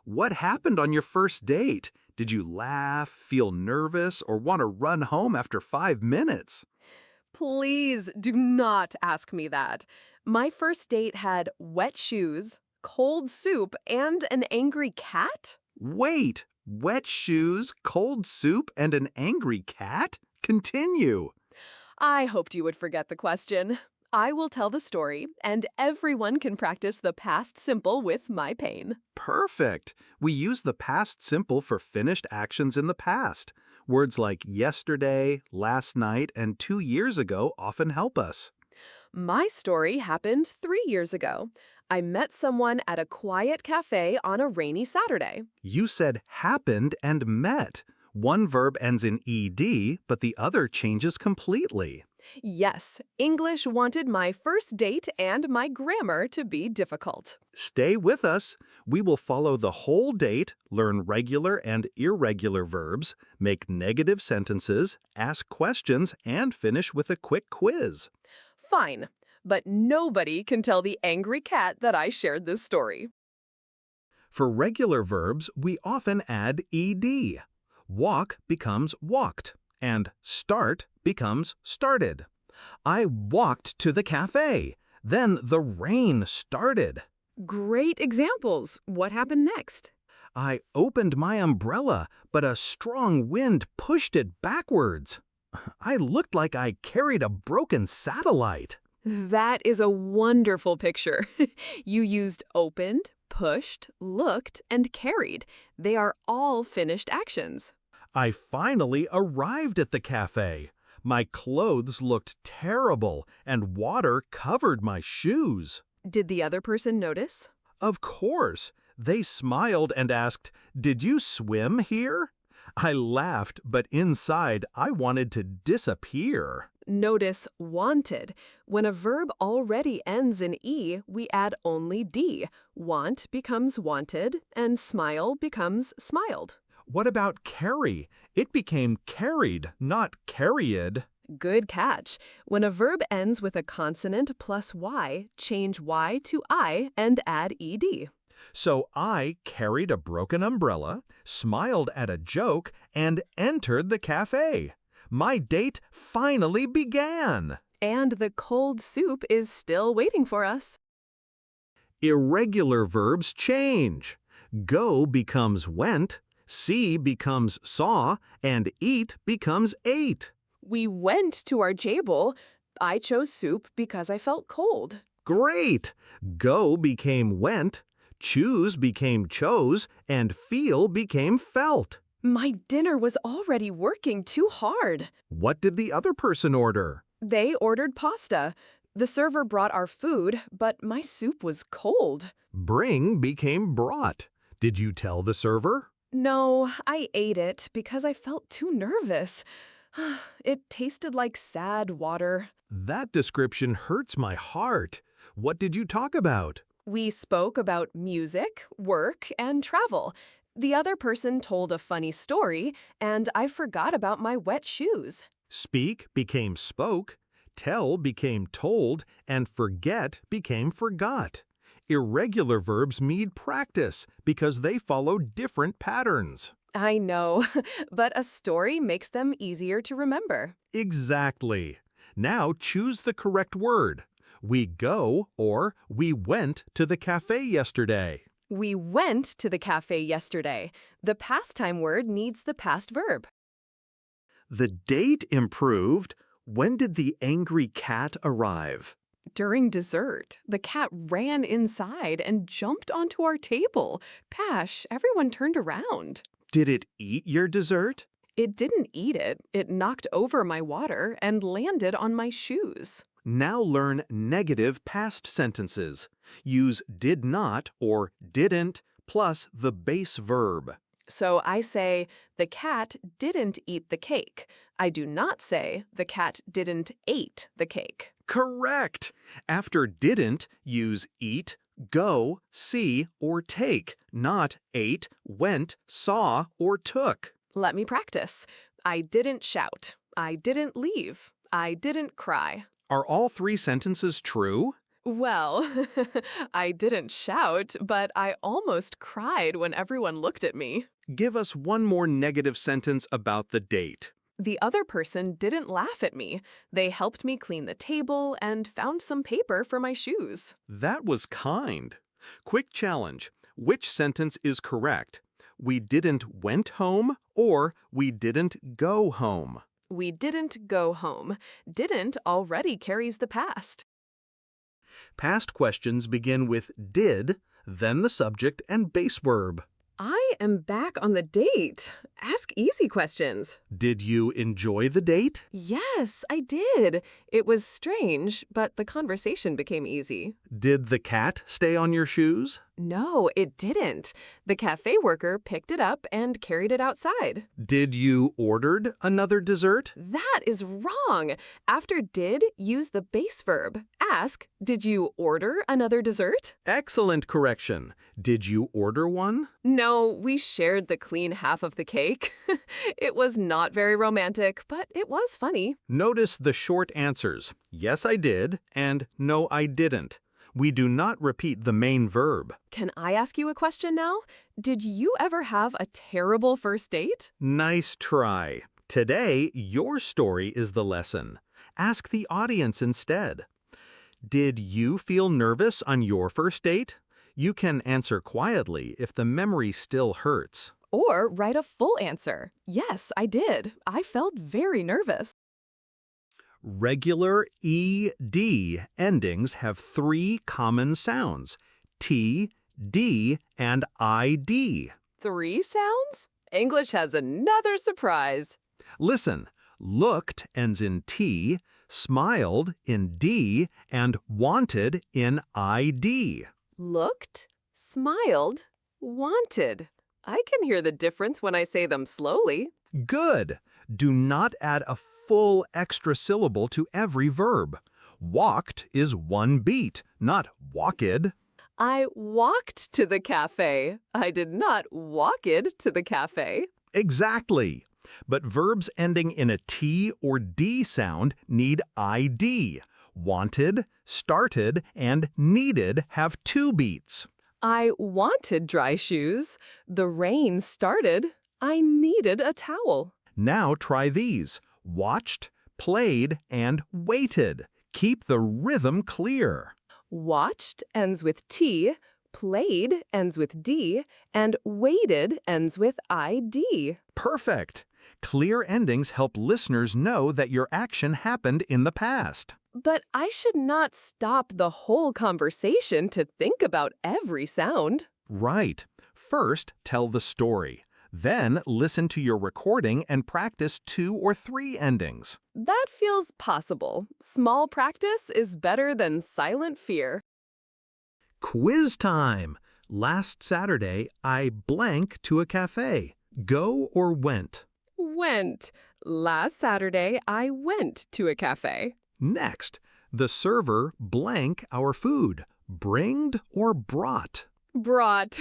What happened on your first date? Did you laugh, feel nervous, or want to run home after 5 minutes? Please do not ask me that. My first date had wet shoes, cold soup, and an angry cat? Wait, wet shoes, cold soup, and an angry cat? Continue. I hoped you would forget the question. I will tell the story, and everyone can practice the past simple with my pain. Perfect. We use the past simple for finished actions in the past. Words like yesterday, last night, and 2 years ago often help us. My story happened 3 years ago. I met someone at a quiet cafe on a rainy Saturday. You said happened and met. One verb ends in ed, but the other changes completely. Yes, English wanted my first date and my grammar to be difficult. Stay with us. We will follow the whole date, learn regular and irregular verbs, make negative sentences, ask questions, and finish with a quick quiz. Fine, but nobody can tell the angry cat that I shared this story. For regular verbs, we often add ed. Walk becomes walked, and start becomes started. I walked to the cafe. Then the rain started. Great examples. What happened next? I opened my umbrella, but a strong wind pushed it backwards. I looked like I carried a broken satellite. That is a wonderful picture. You used opened, pushed, looked, and carried. They are all finished actions. I finally arrived at the cafe. My clothes looked terrible, and water covered my shoes. Did the other person notice? Of course. They smiled and asked, "Did you swim here?" I laughed, but inside I wanted to disappear. Notice wanted. When a verb already ends in E, we add only D. Want becomes wanted, and smile becomes smiled. What about carry? It became carried, not carried. Good catch. When a verb ends with a consonant plus Y, change Y to I and add ED. So I carried a broken umbrella, smiled at a joke, and entered the cafe. My date finally began. And the cold soup is still waiting for us. Irregular verbs change. Go becomes went, see becomes saw, and eat becomes ate. We went to our table. I chose soup because I felt cold. Great! Go became went, choose became chose, and feel became felt. My dinner was already working too hard. What did the other person order? They ordered pasta. The server brought our food, but my soup was cold. Bring became brought. Did you tell the server? No, I ate it because I felt too nervous. It tasted like sad water. That description hurts my heart. What did you talk about? We spoke about music, work, and travel. The other person told a funny story, and I forgot about my wet shoes. Speak became spoke, tell became told, and forget became forgot. Irregular verbs need practice because they follow different patterns. I know, but a story makes them easier to remember. Exactly. Now choose the correct word. We go or we went to the cafe yesterday. We went to the cafe yesterday. The past time word needs the past verb. The date improved. When did the angry cat arrive? During dessert, the cat ran inside and jumped onto our table. Pash, everyone turned around. Did it eat your dessert? It didn't eat it. It knocked over my water and landed on my shoes. Now learn negative past sentences. Use did not or didn't plus the base verb. So I say, the cat didn't eat the cake. I do not say, the cat didn't ate the cake. Correct! After didn't, use eat, go, see, or take, not ate, went, saw, or took. Let me practice. I didn't shout. I didn't leave. I didn't cry. Are all three sentences true? Well, I didn't shout, but I almost cried when everyone looked at me. Give us one more negative sentence about the date. The other person didn't laugh at me. They helped me clean the table and found some paper for my shoes. That was kind. Quick challenge. Which sentence is correct? We didn't went home or we didn't go home. We didn't go home. Didn't already carries the past. Past questions begin with did, then the subject and base verb. I am back on the date. Ask easy questions. Did you enjoy the date? Yes, I did. It was strange, but the conversation became easy. Did the cat stay on your shoes? No, it didn't. The cafe worker picked it up and carried it outside. Did you ordered another dessert? That is wrong. After did, use the base verb. Ask, did you order another dessert? Excellent correction. Did you order one? No, we shared the clean half of the cake. It was not very romantic, but it was funny. Notice the short answers. Yes, I did, and no, I didn't. We do not repeat the main verb. Can I ask you a question now? Did you ever have a terrible first date? Nice try. Today, your story is the lesson. Ask the audience instead. Did you feel nervous on your first date? You can answer quietly if the memory still hurts. Or write a full answer. Yes, I did. I felt very nervous. Regular ED endings have three common sounds: T, D, and ID. 3 sounds? English has another surprise. Listen, looked ends in T, smiled in D, and wanted in ID. Looked, smiled, wanted. I can hear the difference when I say them slowly. Good. Do not add a full extra syllable to every verb. Walked is one beat, not walked. I walked to the cafe. I did not walk it to the cafe. Exactly. But verbs ending in a T or D sound need ID. Wanted, started, and needed have 2 beats. I wanted dry shoes. The rain started. I needed a towel. Now try these: watched, played, and waited. Keep the rhythm clear. Watched ends with T, played ends with D, and waited ends with ID. Perfect. Clear endings help listeners know that your action happened in the past. But I should not stop the whole conversation to think about every sound. Right. First, tell the story. Then, listen to your recording and practice 2 or 3 endings. That feels possible. Small practice is better than silent fear. Quiz time! Last Saturday, I blank to a cafe. Go or went? Went. Last Saturday, I went to a cafe. Next, the server blank our food. Bringed or brought? Brought.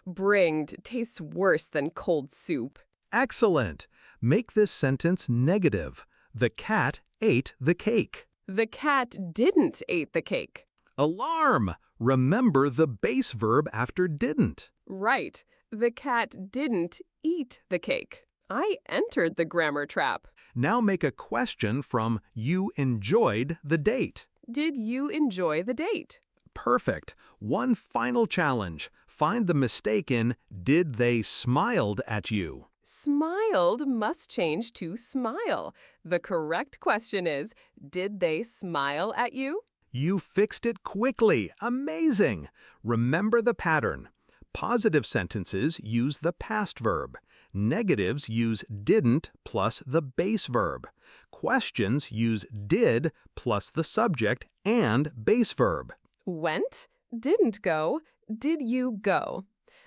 Bringed tastes worse than cold soup. Excellent! Make this sentence negative. The cat ate the cake. The cat didn't eat the cake. Alarm! Remember the base verb after didn't. Right. The cat didn't eat the cake. I entered the grammar trap. Now make a question from you enjoyed the date. Did you enjoy the date? Perfect. One final challenge. Find the mistake in did they smiled at you. Smiled must change to smile. The correct question is, did they smile at you? You fixed it quickly. Amazing. Remember the pattern. Positive sentences use the past verb. Negatives use didn't plus the base verb. Questions use did plus the subject and base verb. Went, didn't go, did you go?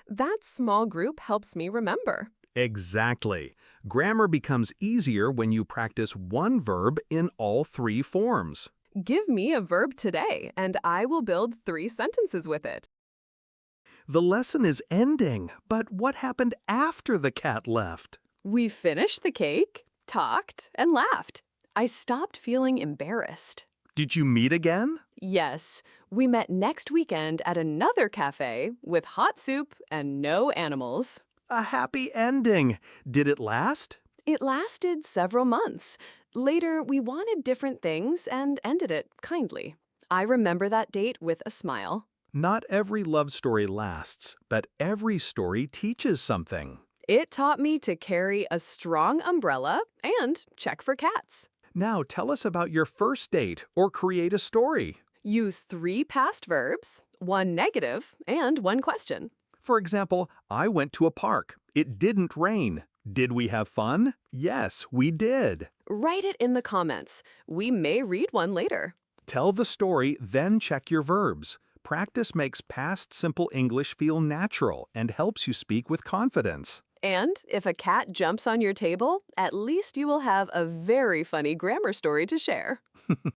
That small group helps me remember. Exactly. Grammar becomes easier when you practice one verb in all 3 forms. Give me a verb today, and I will build 3 sentences with it. The lesson is ending, but what happened after the cat left? We finished the cake, talked, and laughed. I stopped feeling embarrassed. Did you meet again? Yes, we met next weekend at another cafe with hot soup and no animals. A happy ending. Did it last? It lasted several months. Later, we wanted different things and ended it kindly. I remember that date with a smile. Not every love story lasts, but every story teaches something. It taught me to carry a strong umbrella and check for cats. Now tell us about your first date or create a story. Use 3 past verbs, 1 negative, and 1 question. For example, I went to a park. It didn't rain. Did we have fun? Yes, we did. Write it in the comments. We may read one later. Tell the story, then check your verbs. Practice makes past simple English feel natural and helps you speak with confidence. And if a cat jumps on your table, at least you will have a very funny grammar story to share.